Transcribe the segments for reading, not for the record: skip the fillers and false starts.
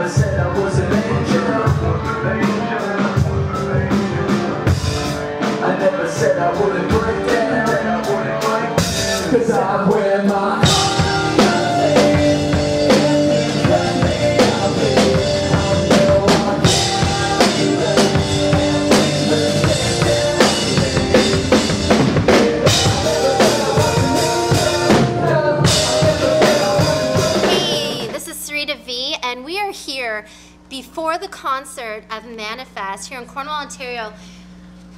never said I was an angel. I never said I wouldn't break down. Cause I wear my Sarita V, and we are here before the concert of Manafest here in Cornwall, Ontario.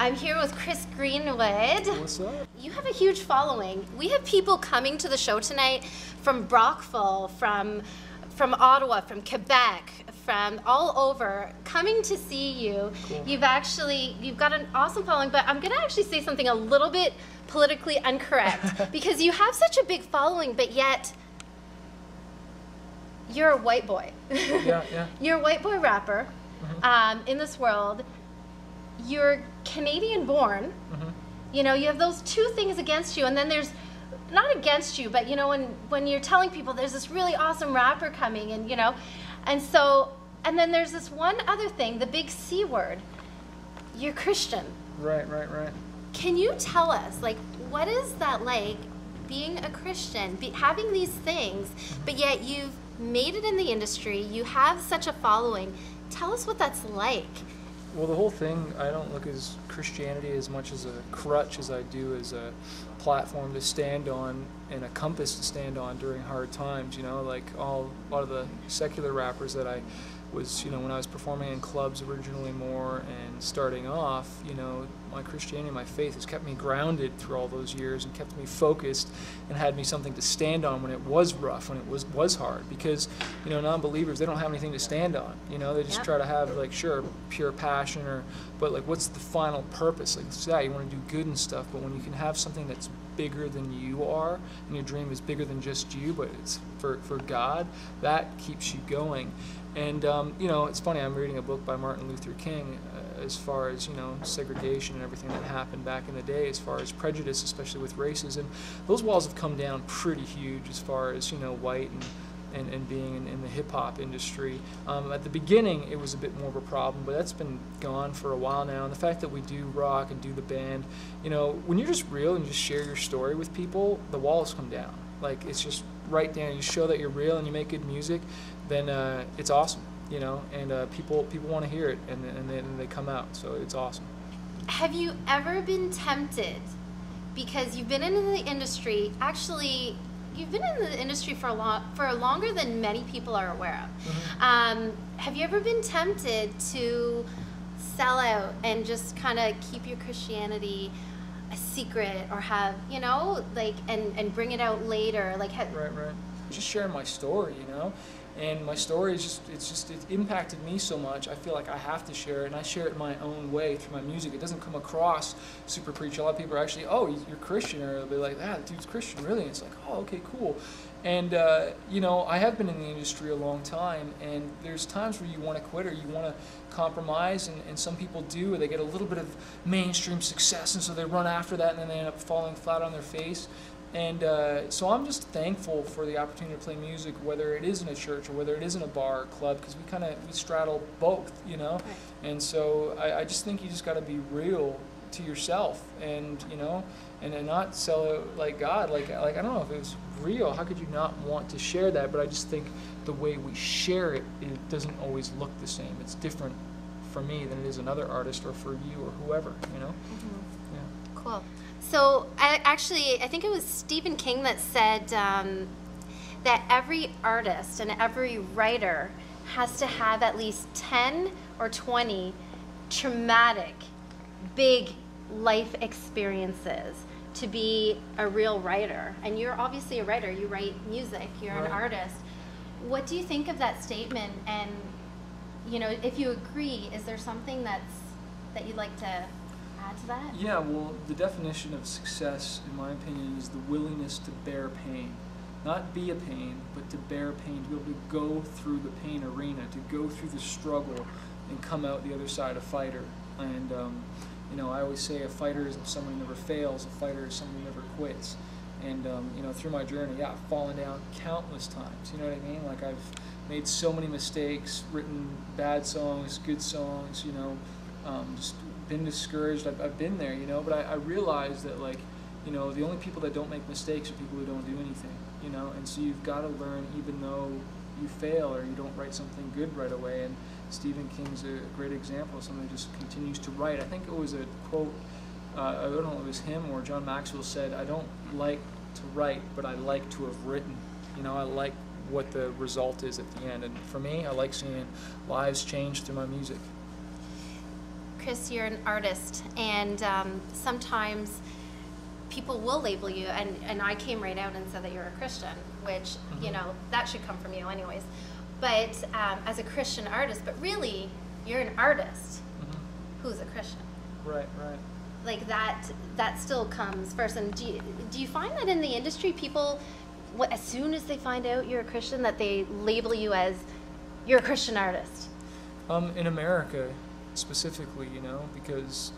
I'm here with Chris Greenwood. What's up? You have a huge following. We have people coming to the show tonight from Brockville, from Ottawa, from Quebec, from all over, coming to see you. Cool. You've got an awesome following, but I'm gonna actually say something a little bit politically incorrect because you have such a big following, but yet you're a white boy. Yeah. You're a white boy rapper in this world. You're Canadian born. You know, you have those two things against you, and then there's, not against you, but you know, when you're telling people there's this really awesome rapper coming, and you know, and then there's this one other thing, the big C word. You're Christian. Right. Can you tell us, like, what is that like, being a Christian, having these things, but yet you've made it in the industry, you have such a following. Tell us what that's like. Well, the whole thing, I don't look at Christianity as much as a crutch as I do as a platform to stand on and a compass to stand on during hard times. You know, like a lot of the secular rappers that I was, you know, when I was performing in clubs originally more and starting off, you know, my Christianity, my faith has kept me grounded through all those years and kept me focused and had me something to stand on when it was rough, when it was hard. Because, you know, non-believers, they don't have anything to stand on. You know, they just try to have, like, sure, pure passion, but like, what's the final purpose? Like, yeah, you want to do good and stuff, but when you can have something that's bigger than you are, and your dream is bigger than just you, but it's for God, that keeps you going. And, you know, it's funny, I'm reading a book by Martin Luther King as far as, you know, segregation and everything that happened back in the day, as far as prejudice, especially with races. And those walls have come down pretty huge as far as, you know, white and being in the hip-hop industry. At the beginning, it was a bit more of a problem, but that's been gone for a while now. And the fact that we do rock and do the band, you know, when you're just real and just share your story with people, the walls come down. Like, it's just right down. You show that you're real and you make good music, then it's awesome, you know, and people want to hear it, and then they come out, so it's awesome. Have you ever been tempted, because you've been in the industry, actually, you've been in the industry for longer than many people are aware of. Have you ever been tempted to sell out and just kind of keep your Christianity a secret, or have, you know, like, and bring it out later, like right. Just sharing my story, you know, and my story is just it impacted me so much. I feel like I have to share it, and I share it my own way through my music. It doesn't come across super preachy. A lot of people are actually, oh, you're Christian, or they'll be like, ah, dude's Christian, really? And it's like, oh, okay, cool. And you know, I have been in the industry a long time, and there's times where you want to quit or you want to compromise, and some people do, or they get a little bit of mainstream success, and so they run after that, and then they end up falling flat on their face. And so I'm just thankful for the opportunity to play music, whether it is in a church or whether it is in a bar or club, because we straddle both, you know. Right. And so I just think you just got to be real to yourself, and you know, and not sell it like God. Like I don't know, if it was real, how could you not want to share that? But I just think the way we share it, it doesn't always look the same. It's different for me than it is another artist or for you or whoever, you know. Yeah. Cool. So I think it was Stephen King that said that every artist and every writer has to have at least 10 or 20 traumatic, big life experiences to be a real writer. And you're obviously a writer. You write music. You're an artist. What do you think of that statement? And, you know, if you agree, is there something that you'd like to add to that? Yeah, well, the definition of success, in my opinion, is the willingness to bear pain. Not be a pain, but to bear pain, to be able to go through the pain arena, to go through the struggle and come out the other side a fighter. And, you know, I always say a fighter isn't someone who never fails, a fighter is someone who never quits. And you know, through my journey, yeah, I've fallen down countless times. You know what I mean? Like, I've made so many mistakes, written bad songs, good songs. You know, just been discouraged. I've been there. You know, but I realized that, like, you know, the only people that don't make mistakes are people who don't do anything. You know, and so you've got to learn, even though you fail or you don't write something good right away. And Stephen King's a great example of someone who just continues to write. I think it was a quote. I don't know if it was him or John Maxwell said, "I don't like to write, but I like to have written." You know, I like what the result is at the end. And for me, I like seeing lives change through my music. Chris, you're an artist, and sometimes people will label you, and I came right out and said that you're a Christian, which, you know, that should come from you anyways. But as a Christian artist, but really, you're an artist who's a Christian. Right, right. Like, that still comes first. And do you find that in the industry, people, as soon as they find out you're a Christian, that they label you as, you're a Christian artist? In America, specifically, you know, because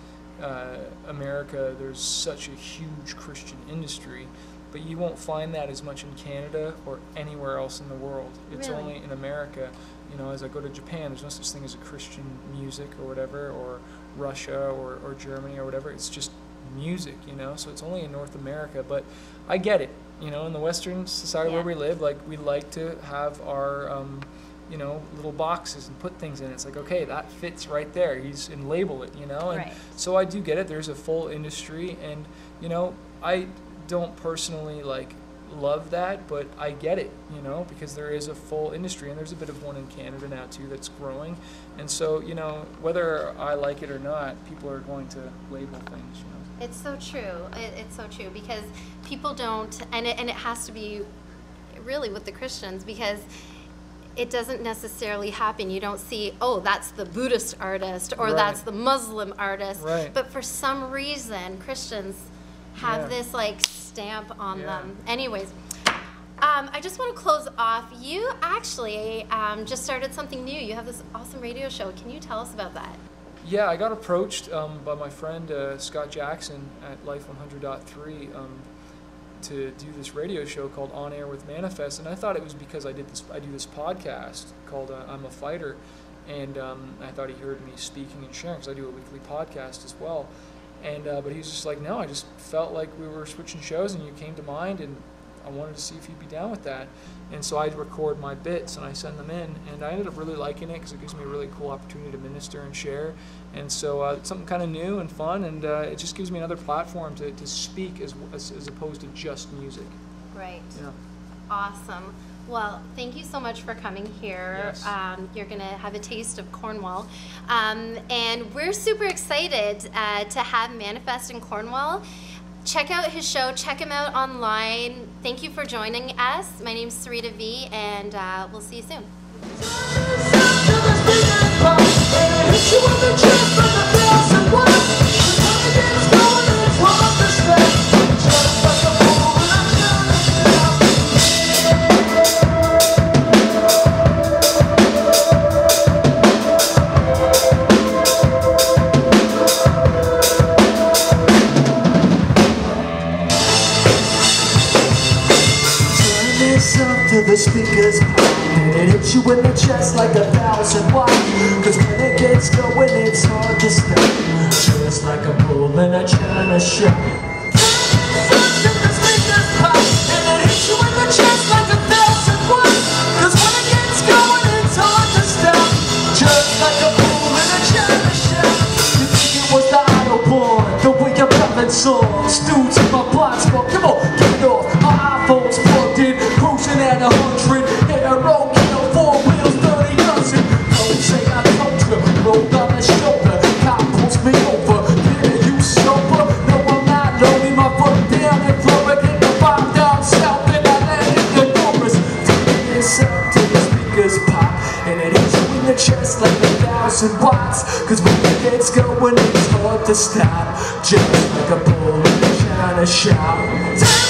America, there's such a huge Christian industry, but you won't find that as much in Canada or anywhere else in the world. It's Really? only in America. You know, as I go to Japan, there's no such thing as a Christian music or whatever, or Russia or Germany or whatever. It's just music, you know, so it's only in North America. But I get it, you know, in the Western society where we live, like, we like to have our you know, little boxes and put things in it. It's like, okay, that fits right there. And label it, you know. And Right. so I do get it. There's a full industry, and you know, I don't personally like love that, but I get it, you know, because there is a full industry, and there's a bit of one in Canada now too that's growing. And so, you know, whether I like it or not, people are going to label things, you know. It's so true. It's so true, because people don't, and it has to be really with the Christians, because it doesn't necessarily happen. You don't see, oh, that's the Buddhist artist, or that's the Muslim artist. Right. But for some reason, Christians have this, like, stamp on them. Anyways, I just want to close off. You actually just started something new. You have this awesome radio show. Can you tell us about that? Yeah, I got approached by my friend Scott Jackson at Life 100.3 to do this radio show called On Air with Manafest, and I thought it was because I do this podcast called I'm a Fighter, and I thought he heard me speaking and sharing, because I do a weekly podcast as well. And but he was just like, no, I just felt like we were switching shows, and you came to mind, and I wanted to see if you'd be down with that. And so I'd record my bits and I send them in, and I ended up really liking it because it gives me a really cool opportunity to minister and share. And so it's something kind of new and fun, and it just gives me another platform to speak as opposed to just music. Right. Yeah. Awesome. Well, thank you so much for coming here. Yes. You're going to have a taste of Cornwall. And we're super excited to have Manafest in Cornwall. Check out his show. Check him out online. Thank you for joining us. My name's Sarita V, and we'll see you soon. To the speakers, and it hits you in the chest like 1,000 watts. Cause when it gets going, it's hard to stop. Just like a bull in a china shop. To the speakers pop, and it hits you in the chest like 1,000 watts. Cause when it gets going, it's hard to stop. Just like a bull in a china shop. You think it was the Autoborn, the way you're rapping songs. Dudes in my box, well, come on, get it off. My iPhone's plugged in, cruising at 100. Hit a road, kill 4 wheels, 30 dozen. Don't say I told you, rolled on the shoulder. Cop pulls me over, yeah, you sober. No, I'm not lonely, my foot down and Florida. Hit the 5 down south, and I landed the chorus. Taking this up to the speakers pop, and it hits you in the chest like 1,000 watts. Cause when it gets going, it's hard to stop. Just like a bull in a china shop.